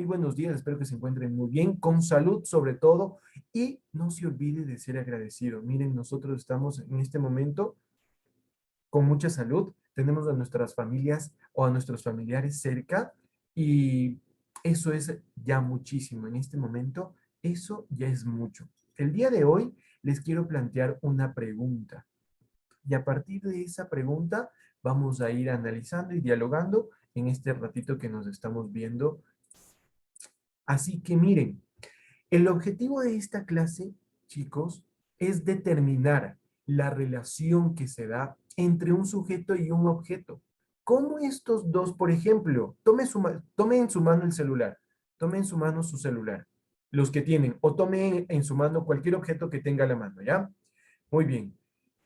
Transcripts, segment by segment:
muy buenos días, espero que se encuentren muy bien, con salud sobre todo, y no se olvide de ser agradecido. Miren, nosotros estamos en este momento con mucha salud, tenemos a nuestras familias o a nuestros familiares cerca y eso es ya muchísimo. En este momento, eso ya es mucho. El día de hoy les quiero plantear una pregunta y a partir de esa pregunta vamos a ir analizando y dialogando en este ratito que nos estamos viendo. Así que miren, el objetivo de esta clase, chicos, es determinar la relación que se da entre un sujeto y un objeto. ¿Cómo estos dos, por ejemplo, tome en su mano el celular, tome en su mano su celular, los que tienen, o tome en su mano cualquier objeto que tenga a la mano, ¿ya? Muy bien.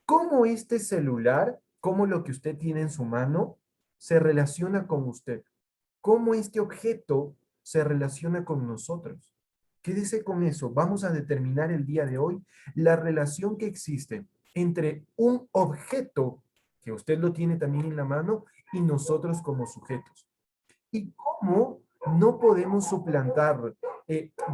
¿Cómo este celular, cómo lo que usted tiene en su mano, se relaciona con usted? ¿Cómo este objeto se relaciona con nosotros? Quédese con eso. Vamos a determinar el día de hoy la relación que existe entre un objeto, que usted lo tiene también en la mano, y nosotros como sujetos. ¿Y cómo no podemos suplantar?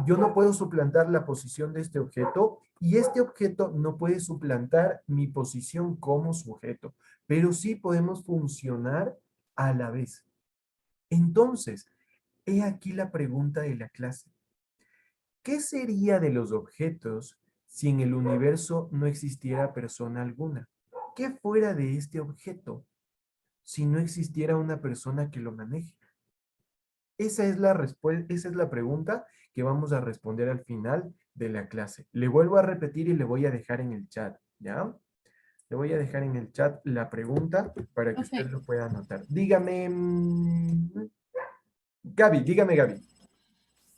Yo no puedo suplantar la posición de este objeto y este objeto no puede suplantar mi posición como sujeto, pero sí podemos funcionar a la vez. Entonces, he aquí la pregunta de la clase. ¿Qué sería de los objetos si en el universo no existiera persona alguna? ¿Qué fuera de este objeto si no existiera una persona que lo maneje? Esa es la respuesta, esa es la pregunta que vamos a responder al final de la clase. Le vuelvo a repetir y le voy a dejar en el chat, ¿ya? Le voy a dejar en el chat la pregunta para que usted Profe, lo pueda anotar. Dígame, Gaby, dígame, Gaby.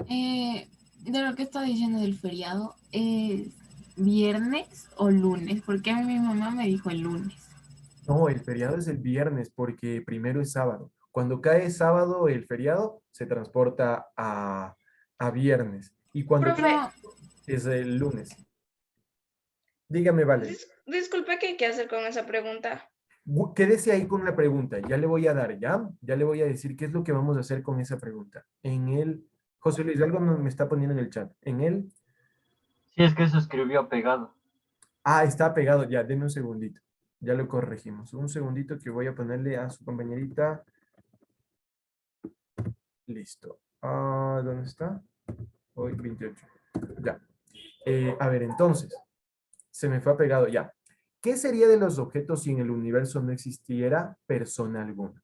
de lo que está diciendo del feriado, ¿es viernes o lunes? Porque a mí mi mamá me dijo el lunes. No, el feriado es el viernes porque primero es sábado. Cuando cae sábado, el feriado se transporta a viernes. Y cuando Pero, cae es el lunes. Dígame, Valerie. Disculpe, ¿qué hay que hacer con esa pregunta? Quédese ahí con la pregunta. Ya le voy a dar, ¿ya? Ya le voy a decir qué es lo que vamos a hacer con esa pregunta. En el... José Luis, algo me está poniendo en el chat. En el... Sí, es que se escribió pegado. Ah, está pegado. Ya, denme un segundito. Ya lo corregimos. Un segundito que voy a ponerle a su compañerita. Listo. Ah, ¿dónde está? Hoy 28. Ya. A ver, entonces, se me fue apegado ya. ¿Qué sería de los objetos si en el universo no existiera persona alguna?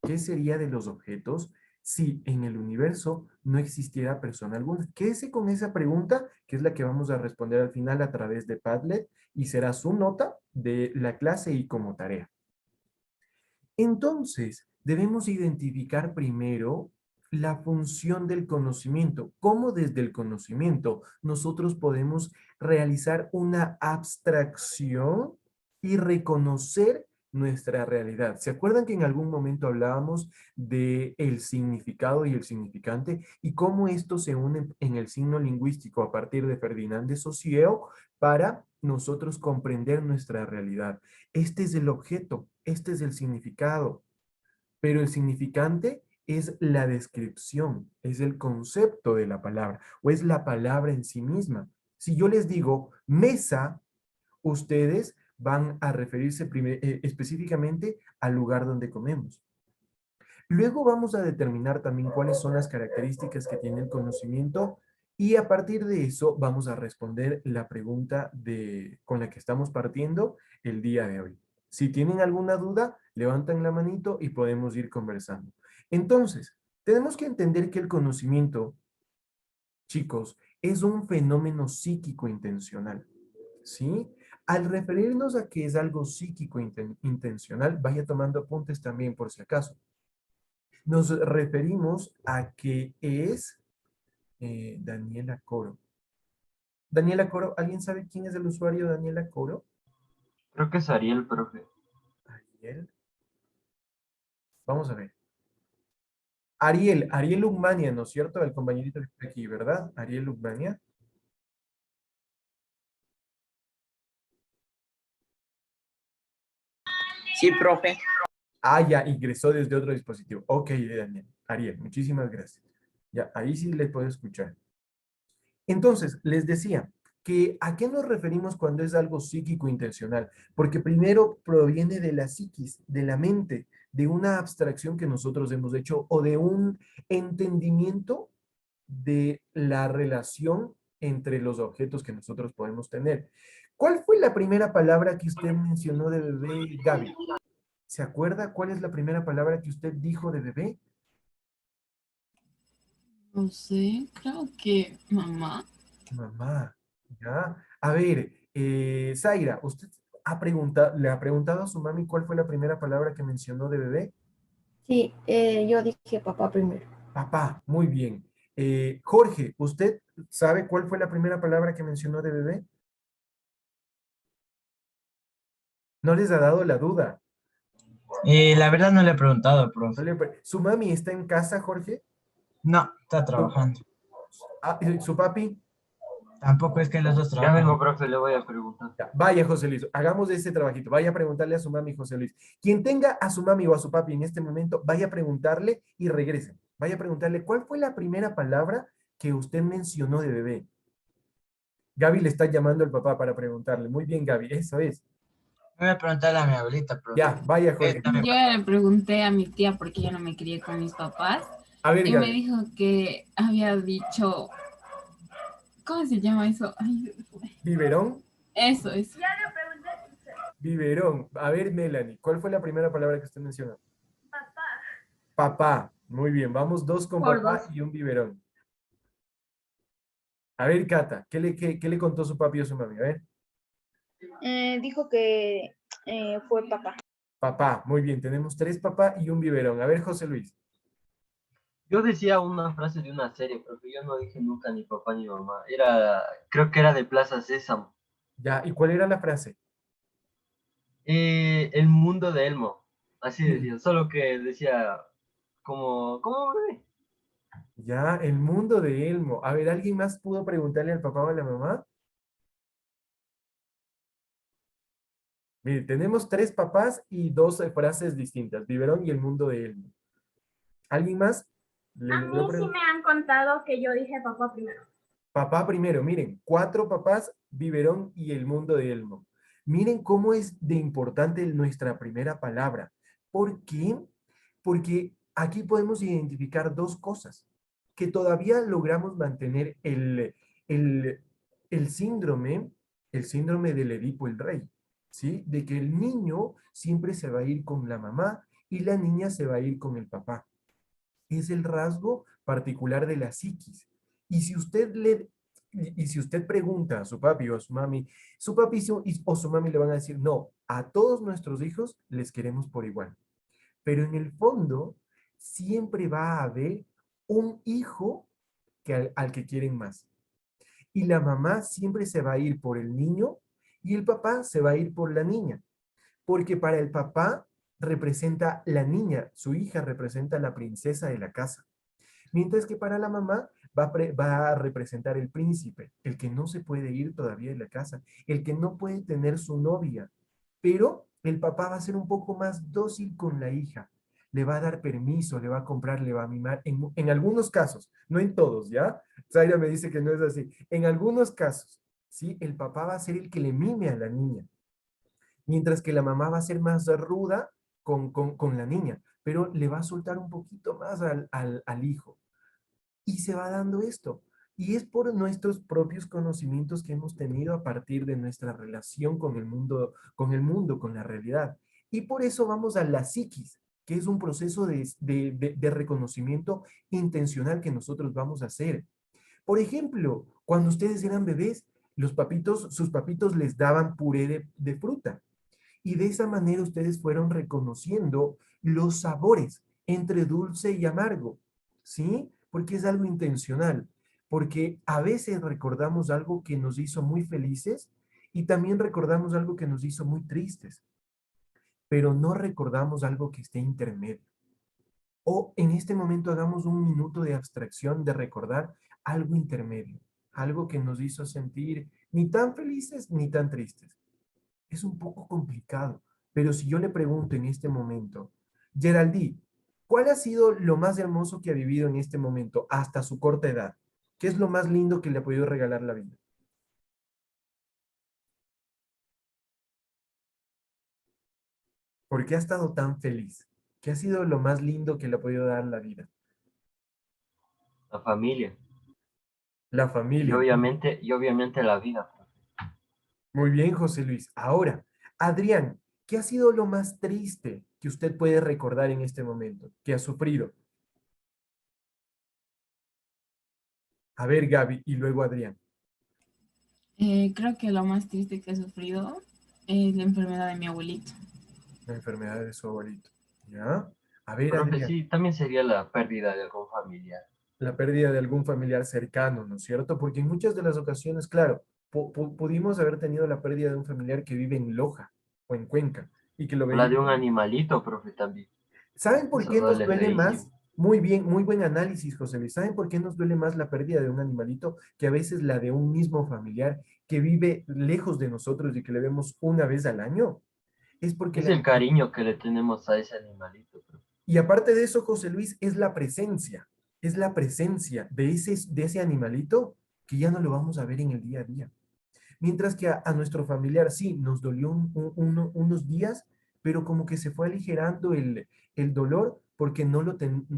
¿Qué sería de los objetos si en el universo no existiera persona alguna? Quédese con esa pregunta, que es la que vamos a responder al final a través de Padlet y será su nota de la clase y como tarea. Entonces, debemos identificar primero la función del conocimiento, cómo desde el conocimiento nosotros podemos realizar una abstracción y reconocer nuestra realidad. ¿Se acuerdan que en algún momento hablábamos de el significado y el significante y cómo esto se une en el signo lingüístico a partir de Ferdinand de Saussure para nosotros comprender nuestra realidad? Este es el objeto, este es el significado, pero el significante es la descripción, es el concepto de la palabra o es la palabra en sí misma. Si yo les digo mesa, ustedes van a referirse específicamente al lugar donde comemos. Luego vamos a determinar también cuáles son las características que tiene el conocimiento y a partir de eso vamos a responder la pregunta con la que estamos partiendo el día de hoy. Si tienen alguna duda, levantan la manito y podemos ir conversando. Entonces, tenemos que entender que el conocimiento, chicos, es un fenómeno psíquico intencional, ¿sí? Al referirnos a que es algo psíquico intencional, vaya tomando apuntes también por si acaso. Nos referimos a que es Daniela Coro. Daniela Coro, ¿alguien sabe quién es el usuario Daniela Coro? Creo que es Ariel, profe. Ariel. Vamos a ver. Ariel Lugmania, ¿no es cierto? El compañerito que está aquí, ¿verdad? Ariel Lugmania. Sí, profe. Ah, ya, ingresó desde otro dispositivo. Ok, Daniel. Ariel, muchísimas gracias. Ya, ahí sí les puedo escuchar. Entonces, les decía que ¿a qué nos referimos cuando es algo psíquico intencional? Porque primero proviene de la psiquis, de la mente, de una abstracción que nosotros hemos hecho o de un entendimiento de la relación entre los objetos que nosotros podemos tener. ¿Cuál fue la primera palabra que usted mencionó de bebé, Gaby? ¿Se acuerda cuál es la primera palabra que usted dijo de bebé? No sé, creo que mamá. Mamá, ya. A ver, Zaira, ¿usted le ha preguntado a su mami cuál fue la primera palabra que mencionó de bebé? Sí, yo dije papá primero. Papá, muy bien. Jorge, ¿usted sabe cuál fue la primera palabra que mencionó de bebé? No les ha dado la duda. La verdad no le he preguntado, profe. ¿Su mami está en casa, Jorge? No, está ¿Su, trabajando. ¿Su papi? Tampoco es que los dos Ya vengo, trabajan. profe, le voy a preguntar. Ya, vaya, José Luis, hagamos ese trabajito. Vaya a preguntarle a su mami, José Luis. Quien tenga a su mami o a su papi en este momento, vaya a preguntarle y regresen. Vaya a preguntarle cuál fue la primera palabra que usted mencionó de bebé. Gaby le está llamando al papá para preguntarle. Muy bien, Gaby, eso es. Voy a preguntarle a mi abuelita, profe. Ya, vaya, Jorge. También. Yo le pregunté a mi tía porque yo no me crié con mis papás A ver, y me Gaby. dijo que había dicho, ¿cómo se llama eso? Ay, Biberón, eso. biberón. A ver, Melanie, ¿cuál fue la primera palabra que usted mencionó? Papá. Muy bien, vamos dos con Por papá dos. y un biberón. A ver, Cata, ¿qué le contó su papi o su mami? A ver. Dijo que fue papá. Papá, muy bien, tenemos tres papá y un biberón. A ver, José Luis. Yo decía una frase de una serie, profe, yo no dije nunca ni papá ni mamá. Creo que era de Plaza Sésamo. Ya, ¿y cuál era la frase? El mundo de Elmo, así Mm. decía, solo que decía como bebé. Ya, el mundo de Elmo. A ver, ¿alguien más pudo preguntarle al papá o a la mamá? Mire, tenemos tres papás y dos frases distintas, biberón y el mundo de Elmo. ¿Alguien más? A mí sí me han contado que yo dije papá primero. Papá primero, miren, cuatro papás, biberón y el mundo de Elmo. Miren cómo es de importante nuestra primera palabra. ¿Por qué? Porque aquí podemos identificar dos cosas, que todavía logramos mantener el, el síndrome, el síndrome del Edipo el Rey, ¿sí? De que el niño siempre se va a ir con la mamá y la niña se va a ir con el papá. Es el rasgo particular de la psiquis. Y si usted y si usted pregunta a su papi o a su mami, su papi o su mami le van a decir, no, a todos nuestros hijos les queremos por igual. Pero en el fondo, siempre va a haber un hijo al que quieren más. Y la mamá siempre se va a ir por el niño y el papá se va a ir por la niña. Porque para el papá representa la niña, su hija representa la princesa de la casa. Mientras que para la mamá va a representar el príncipe, el que no se puede ir todavía de la casa, el que no puede tener su novia. Pero el papá va a ser un poco más dócil con la hija. Le va a dar permiso, le va a comprar, le va a mimar. En algunos casos, no en todos, ¿ya? Zaira me dice que no es así. En algunos casos, ¿sí? El papá va a ser el que le mime a la niña, mientras que la mamá va a ser más ruda con la niña, pero le va a soltar un poquito más al hijo. Y se va dando esto. Y es por nuestros propios conocimientos que hemos tenido a partir de nuestra relación con la realidad. Y por eso vamos a la psiquis, que es un proceso de reconocimiento intencional que nosotros vamos a hacer. Por ejemplo, cuando ustedes eran bebés, sus papitos les daban puré de fruta. Y de esa manera ustedes fueron reconociendo los sabores entre dulce y amargo, ¿sí? Porque es algo intencional, porque a veces recordamos algo que nos hizo muy felices y también recordamos algo que nos hizo muy tristes, pero no recordamos algo que esté intermedio. O en este momento hagamos un minuto de abstracción de recordar algo intermedio, algo que nos hizo sentir ni tan felices ni tan tristes. Es un poco complicado, pero si yo le pregunto en este momento, Geraldine, ¿Cuál ha sido lo más hermoso que ha vivido en este momento, hasta su corta edad? ¿Qué es lo más lindo que le ha podido regalar la vida? ¿Por qué ha estado tan feliz? ¿Qué ha sido lo más lindo que le ha podido dar la vida? La familia. La familia. Y obviamente la vida. Muy bien, José Luis. Ahora, Adrián, ¿qué ha sido lo más triste que usted puede recordar en este momento, que ha sufrido? A ver, Gaby, y luego Adrián. Creo que lo más triste que he sufrido es la enfermedad de mi abuelito. La enfermedad de su abuelito. ¿Ya? A ver, Profe, Adrián, sí, también sería la pérdida de algún familiar. la pérdida de algún familiar cercano, ¿no es cierto? Porque en muchas de las ocasiones, claro, pudimos haber tenido la pérdida de un familiar que vive en Loja o en Cuenca y que lo O la de veía. un animalito, profe, también. ¿Saben por Eso qué nos duele duele más? feísimo. Muy bien, muy buen análisis, José Luis. ¿Saben por qué nos duele más la pérdida de un animalito que a veces la de un mismo familiar que vive lejos de nosotros y que le vemos una vez al año? Es porque Es el cariño que le tenemos a ese animalito, profe. y aparte de eso, José Luis, es la presencia de ese animalito que ya no lo vamos a ver en el día a día. Mientras que a nuestro familiar sí, nos dolió unos días, pero como que se fue aligerando el dolor porque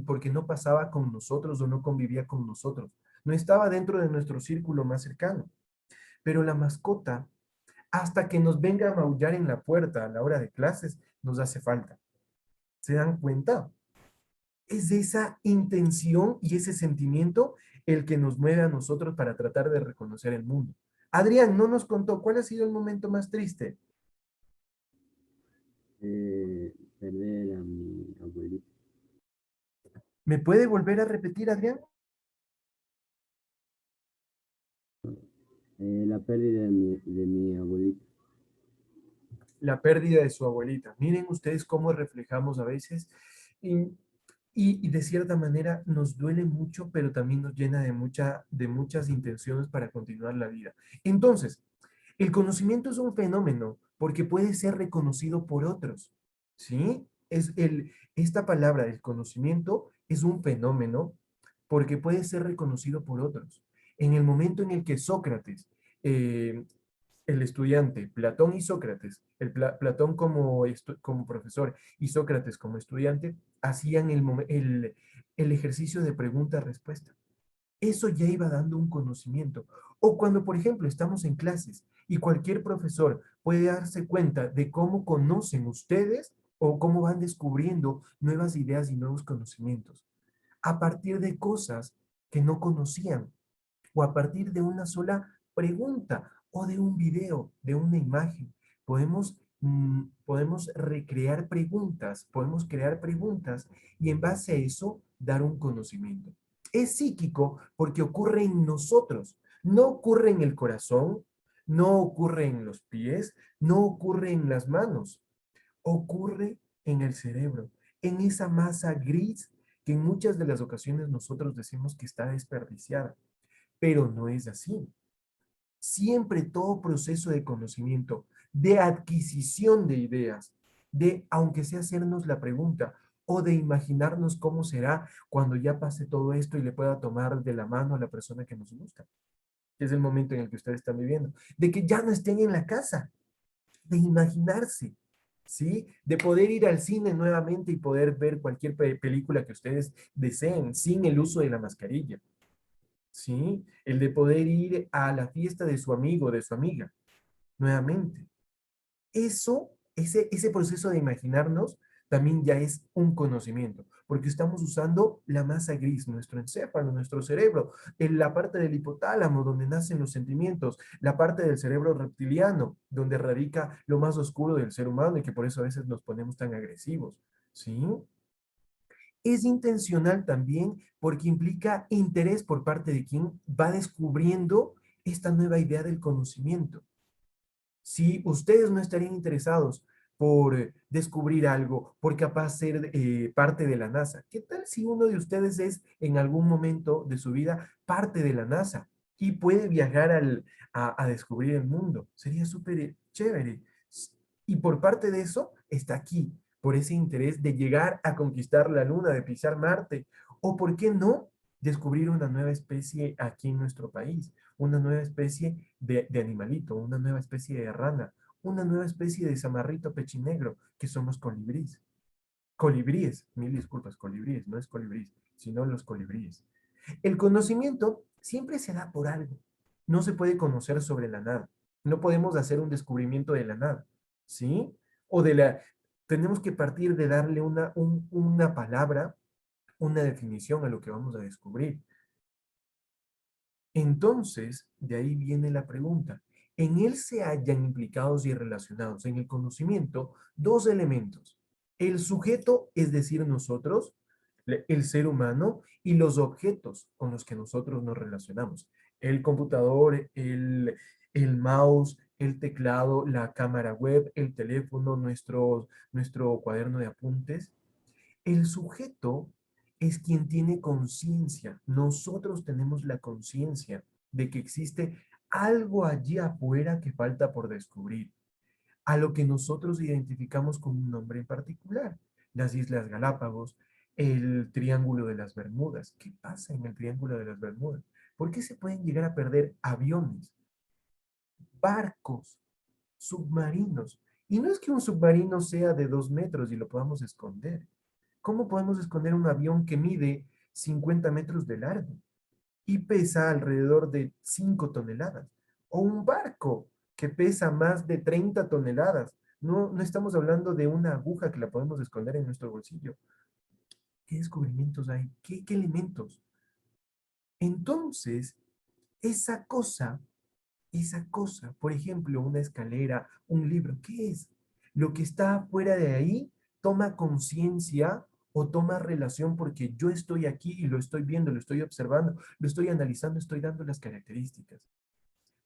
porque no pasaba con nosotros o no convivía con nosotros. No estaba dentro de nuestro círculo más cercano. Pero la mascota, hasta que nos venga a maullar en la puerta a la hora de clases, nos hace falta. ¿Se dan cuenta? Es esa intención y ese sentimiento el que nos mueve a nosotros para tratar de reconocer el mundo. Adrián, no nos contó cuál ha sido el momento más triste. Perder a mi abuelito. ¿Me puede volver a repetir, Adrián? La pérdida de mi abuelito. La pérdida de su abuelita. Miren ustedes cómo reflejamos a veces y, y de cierta manera nos duele mucho, pero también nos llena de muchas intenciones para continuar la vida. Entonces, el conocimiento es un fenómeno porque puede ser reconocido por otros, ¿sí? Esta palabra del conocimiento es un fenómeno porque puede ser reconocido por otros. En el momento en el que Sócrates, eh, el estudiante, Platón y Sócrates, Platón como profesor y Sócrates como estudiante, hacían el ejercicio de pregunta-respuesta. Eso ya iba dando un conocimiento. O cuando, por ejemplo, estamos en clases y cualquier profesor puede darse cuenta de cómo conocen ustedes o cómo van descubriendo nuevas ideas y nuevos conocimientos a partir de cosas que no conocían o a partir de una sola pregunta o de un video, de una imagen. Podemos recrear preguntas, podemos crear preguntas y en base a eso dar un conocimiento. Es psíquico porque ocurre en nosotros, no ocurre en el corazón, no ocurre en los pies, no ocurre en las manos, ocurre en el cerebro, en esa masa gris que en muchas de las ocasiones nosotros decimos que está desperdiciada, pero no es así. Siempre todo proceso de conocimiento, de adquisición de ideas, de, aunque sea hacernos la pregunta o de imaginarnos cómo será cuando ya pase todo esto y le pueda tomar de la mano a la persona que nos gusta, que es el momento en el que ustedes están viviendo, de que ya no estén en la casa, de imaginarse, ¿sí? De poder ir al cine nuevamente y poder ver cualquier película que ustedes deseen sin el uso de la mascarilla. ¿Sí? El de poder ir a la fiesta de su amigo, de su amiga, nuevamente. Ese proceso de imaginarnos también ya es un conocimiento, porque estamos usando la masa gris, nuestro encéfalo, nuestro cerebro, en la parte del hipotálamo donde nacen los sentimientos, la parte del cerebro reptiliano donde radica lo más oscuro del ser humano y que por eso a veces nos ponemos tan agresivos, ¿sí? Es intencional también porque implica interés por parte de quien va descubriendo esta nueva idea del conocimiento. Si ustedes no estarían interesados por descubrir algo, por capaz ser parte de la NASA, ¿qué tal si uno de ustedes es en algún momento de su vida parte de la NASA y puede viajar a descubrir el mundo? Sería súper chévere. Y por parte de eso está aquí, por ese interés de llegar a conquistar la Luna, de pisar Marte, o por qué no descubrir una nueva especie aquí en nuestro país, una nueva especie de animalito, una nueva especie de rana, una nueva especie de zamarrito pechinegro, que son los colibríes. Colibríes, mil disculpas, colibríes, no es colibríes, sino los colibríes. El conocimiento siempre se da por algo. No se puede conocer sobre la nada. No podemos hacer un descubrimiento de la nada, ¿sí? O de la... Tenemos que partir de darle una palabra, una definición a lo que vamos a descubrir. Entonces, de ahí viene la pregunta. En él se hallan implicados y relacionados en el conocimiento dos elementos. El sujeto, es decir, nosotros, el ser humano, y los objetos con los que nosotros nos relacionamos. El computador, el mouse, el teclado, la cámara web, el teléfono, nuestro cuaderno de apuntes. El sujeto es quien tiene conciencia. Nosotros tenemos la conciencia de que existe algo allí afuera que falta por descubrir, a lo que nosotros identificamos con un nombre en particular. Las Islas Galápagos, el Triángulo de las Bermudas. ¿Qué pasa en el Triángulo de las Bermudas? ¿Por qué se pueden llegar a perder aviones, barcos, submarinos? Y no es que un submarino sea de 2 metros y lo podamos esconder. ¿Cómo podemos esconder un avión que mide 50 metros de largo y pesa alrededor de 5 toneladas? O un barco que pesa más de 30 toneladas. No estamos hablando de una aguja que la podemos esconder en nuestro bolsillo. ¿Qué descubrimientos hay? ¿Qué elementos? Entonces, esa cosa, por ejemplo, una escalera, un libro, ¿qué es? Lo que está fuera de ahí toma conciencia o toma relación porque yo estoy aquí y lo estoy viendo, lo estoy observando, lo estoy analizando, estoy dando las características.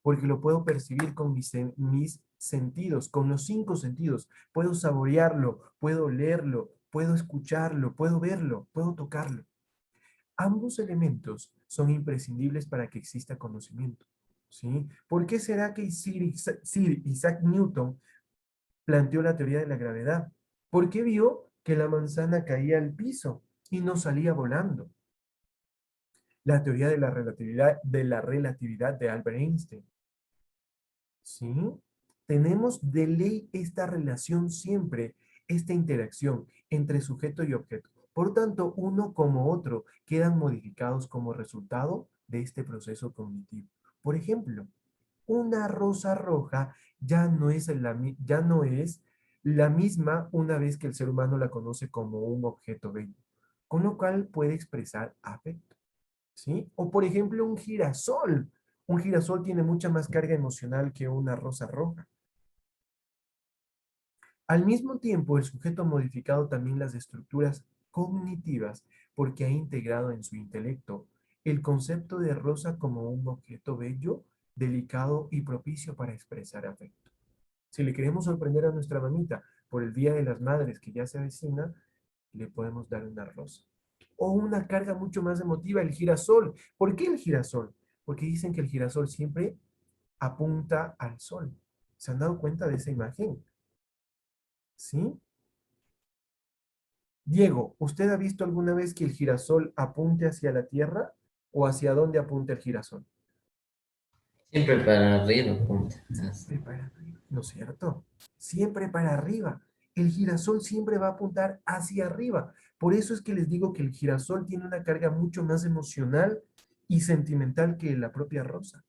Porque lo puedo percibir con mis sentidos, con los 5 sentidos. Puedo saborearlo, puedo olerlo, puedo escucharlo, puedo verlo, puedo tocarlo. Ambos elementos son imprescindibles para que exista conocimiento, ¿sí? ¿Por qué será que Sir Isaac Newton planteó la teoría de la gravedad? Porque vio que la manzana caía al piso y no salía volando. La teoría de la relatividad de Albert Einstein. ¿Sí? Tenemos de ley esta relación siempre, esta interacción entre sujeto y objeto. Por tanto, uno como otro quedan modificados como resultado de este proceso cognitivo. Por ejemplo, una rosa roja ya no es la misma una vez que el ser humano la conoce como un objeto bello, con lo cual puede expresar afecto, ¿sí? O por ejemplo, un girasol. Un girasol tiene mucha más carga emocional que una rosa roja. Al mismo tiempo, el sujeto ha modificado también las estructuras cognitivas porque ha integrado en su intelecto el concepto de rosa como un objeto bello, delicado y propicio para expresar afecto. Si le queremos sorprender a nuestra mamita por el Día de las Madres que ya se avecina, le podemos dar una rosa. O una carga mucho más emotiva, el girasol. ¿Por qué el girasol? Porque dicen que el girasol siempre apunta al sol. ¿Se han dado cuenta de esa imagen? ¿Sí? Diego, ¿usted ha visto alguna vez que el girasol apunte hacia la Tierra o hacia dónde apunta el girasol? Siempre para arriba, punto. Siempre para arriba, ¿no es cierto? Siempre para arriba. El girasol siempre va a apuntar hacia arriba. Por eso es que les digo que el girasol tiene una carga mucho más emocional y sentimental que la propia rosa.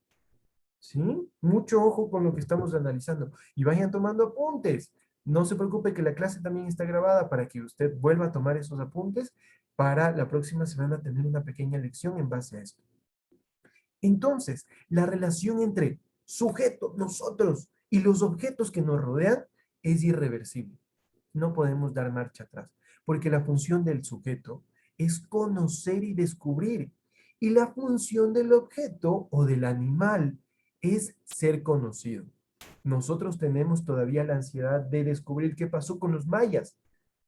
¿Sí? Mucho ojo con lo que estamos analizando. Y vayan tomando apuntes. No se preocupe que la clase también está grabada para que usted vuelva a tomar esos apuntes para la próxima semana tener una pequeña lección en base a esto. Entonces, la relación entre sujeto, nosotros, y los objetos que nos rodean es irreversible. No podemos dar marcha atrás, porque la función del sujeto es conocer y descubrir, y la función del objeto o del animal es ser conocido. Nosotros tenemos todavía la ansiedad de descubrir qué pasó con los mayas.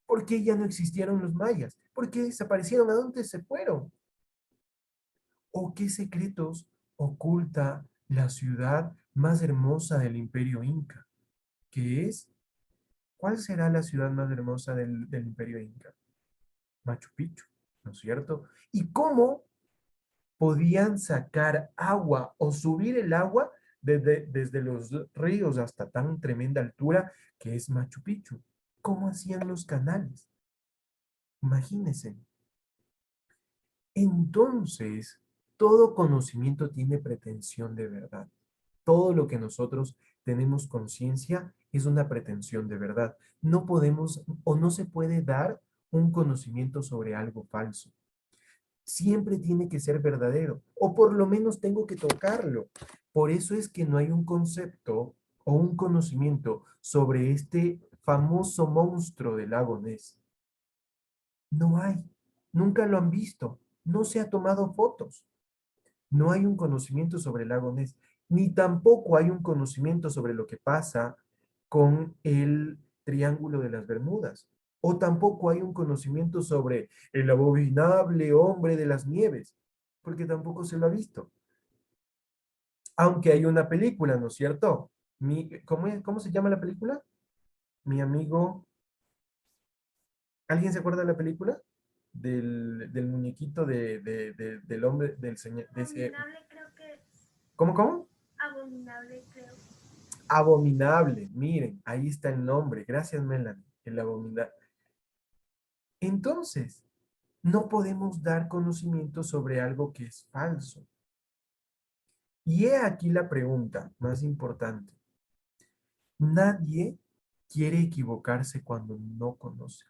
¿Por qué ya no existieron los mayas? ¿Por qué desaparecieron? ¿A dónde se fueron? ¿O qué secretos oculta la ciudad más hermosa del imperio inca? Que es ¿Cuál será la ciudad más hermosa del Imperio Inca? Machu Picchu, ¿no es cierto? ¿Y cómo podían sacar agua o subir el agua desde los ríos hasta tan tremenda altura que es Machu Picchu? ¿Cómo hacían los canales? Imagínense. Entonces, todo conocimiento tiene pretensión de verdad. Todo lo que nosotros tenemos conciencia es una pretensión de verdad. No podemos o no se puede dar un conocimiento sobre algo falso. Siempre tiene que ser verdadero, o por lo menos tengo que tocarlo. Por eso es que no hay un concepto o un conocimiento sobre este famoso monstruo del lago Ness. No hay, nunca lo han visto, no se ha tomado fotos. No hay un conocimiento sobre el lago Ness, ni tampoco hay un conocimiento sobre lo que pasa con el Triángulo de las Bermudas, o tampoco hay un conocimiento sobre el abominable hombre de las nieves, porque tampoco se lo ha visto. Aunque hay una película, ¿no es cierto? ¿Cómo se llama la película? Mi amigo, ¿alguien se acuerda de la película? Del muñequito del hombre, del señor, de ese... Abominable creo que ¿Cómo? abominable creo. Abominable, miren, ahí está el nombre. Gracias, Melanie. El abominable. Entonces, no podemos dar conocimiento sobre algo que es falso. Y he aquí la pregunta más importante. Nadie quiere equivocarse cuando no conoce.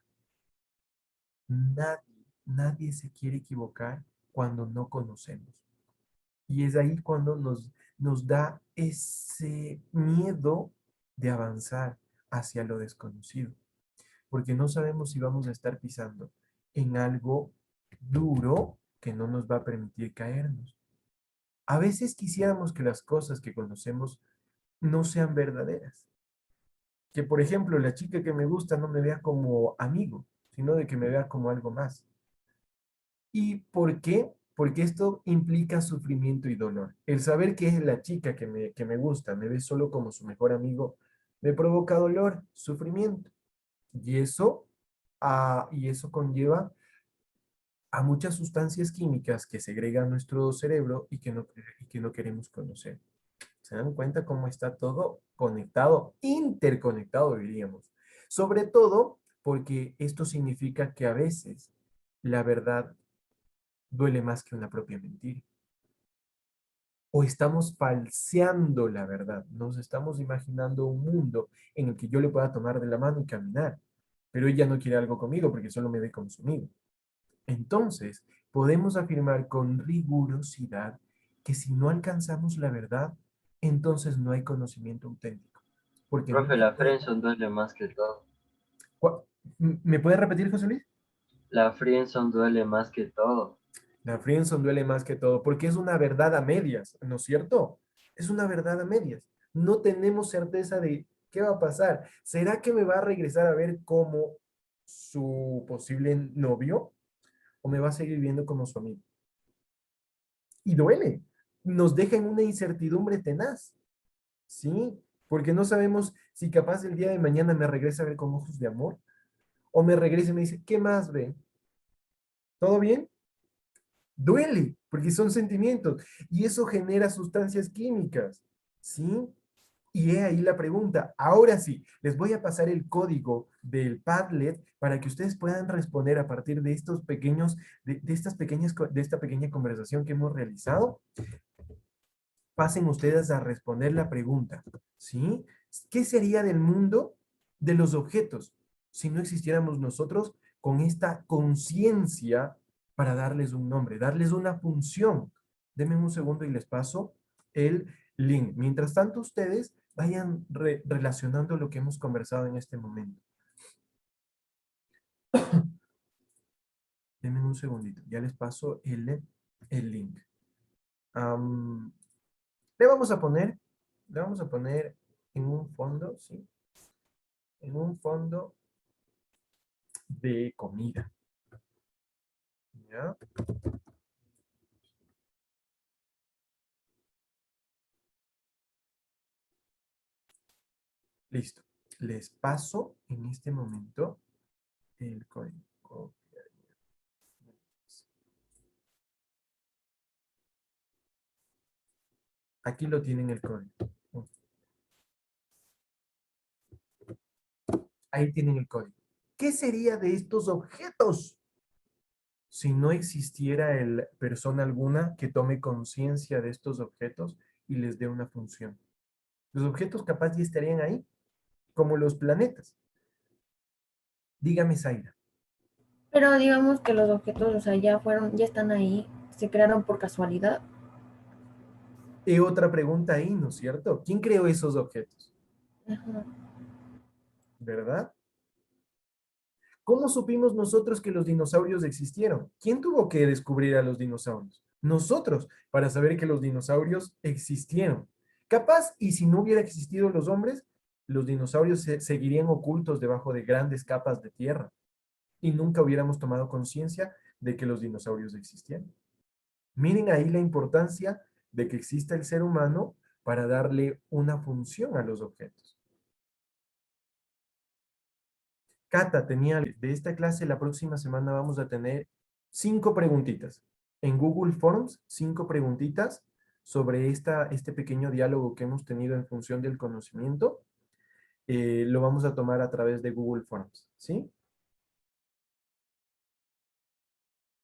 Nadie se quiere equivocar cuando no conocemos. Y es ahí cuando nos da ese miedo de avanzar hacia lo desconocido. Porque no sabemos si vamos a estar pisando en algo duro que no nos va a permitir caernos. A veces quisiéramos que las cosas que conocemos no sean verdaderas. Que, por ejemplo, la chica que me gusta no me vea como amigo, sino de que me vea como algo más. ¿Y por qué? Porque esto implica sufrimiento y dolor. El saber que es la chica que me gusta, me ve solo como su mejor amigo, me provoca dolor, sufrimiento. Y eso conlleva a muchas sustancias químicas que segrega nuestro cerebro y que no queremos conocer. ¿Se dan cuenta cómo está todo conectado, interconectado, diríamos? Sobre todo porque esto significa que a veces la verdad duele más que una propia mentira. O estamos falseando la verdad. Nos estamos imaginando un mundo en el que yo le pueda tomar de la mano y caminar, pero ella no quiere algo conmigo porque solo me ve como su amigo. Entonces, podemos afirmar con rigurosidad que si no alcanzamos la verdad, entonces no hay conocimiento auténtico. Porque no Profe, se la puede... friendzone duele más que todo. ¿Me puede repetir, José Luis? La friendzone duele más que todo. La friendzone duele más que todo, porque es una verdad a medias, ¿no es cierto? Es una verdad a medias. No tenemos certeza de qué va a pasar. ¿Será que me va a regresar a ver como su posible novio o me va a seguir viendo como su amigo? Y duele. Nos deja en una incertidumbre tenaz, ¿sí? Porque no sabemos si capaz el día de mañana me regresa a ver con ojos de amor o me regresa y me dice, ¿qué más ve? ¿Todo bien? Duele, porque son sentimientos y eso genera sustancias químicas, ¿sí? Y he ahí la pregunta. Ahora sí, les voy a pasar el código del Padlet para que ustedes puedan responder a partir de estos pequeños, de esta pequeña conversación que hemos realizado. Pasen ustedes a responder la pregunta, ¿sí? ¿Qué sería del mundo de los objetos si no existiéramos nosotros con esta conciencia para darles un nombre, darles una función? Denme un segundo y les paso el link. Mientras tanto, ustedes vayan relacionando lo que hemos conversado en este momento. Denme un segundito, ya les paso el link. Le vamos a poner en un fondo, ¿sí? En un fondo de comida. ¿Ya? Listo. les paso en este momento el código. Aquí lo tienen el código. Ahí tienen el código. ¿Qué sería de estos objetos si no existiera persona alguna que tome conciencia de estos objetos y les dé una función? Los objetos capaz ya estarían ahí, como los planetas. Dígame, Zaira. Pero digamos que los objetos, o sea, ya están ahí, se crearon por casualidad. Y otra pregunta ahí, ¿no es cierto? ¿Quién creó esos objetos? Ajá. ¿Verdad? ¿Cómo supimos nosotros que los dinosaurios existieron? ¿Quién tuvo que descubrir a los dinosaurios? Nosotros, para saber que los dinosaurios existieron. Capaz, y si no hubiera existido los hombres, los dinosaurios seguirían ocultos debajo de grandes capas de tierra y nunca hubiéramos tomado conciencia de que los dinosaurios existían. Miren ahí la importancia de que exista el ser humano para darle una función a los objetos. Cata de esta clase, la próxima semana vamos a tener 5 preguntitas. En Google Forms, 5 preguntitas sobre este pequeño diálogo que hemos tenido en función del conocimiento. Lo vamos a tomar a través de Google Forms, ¿sí?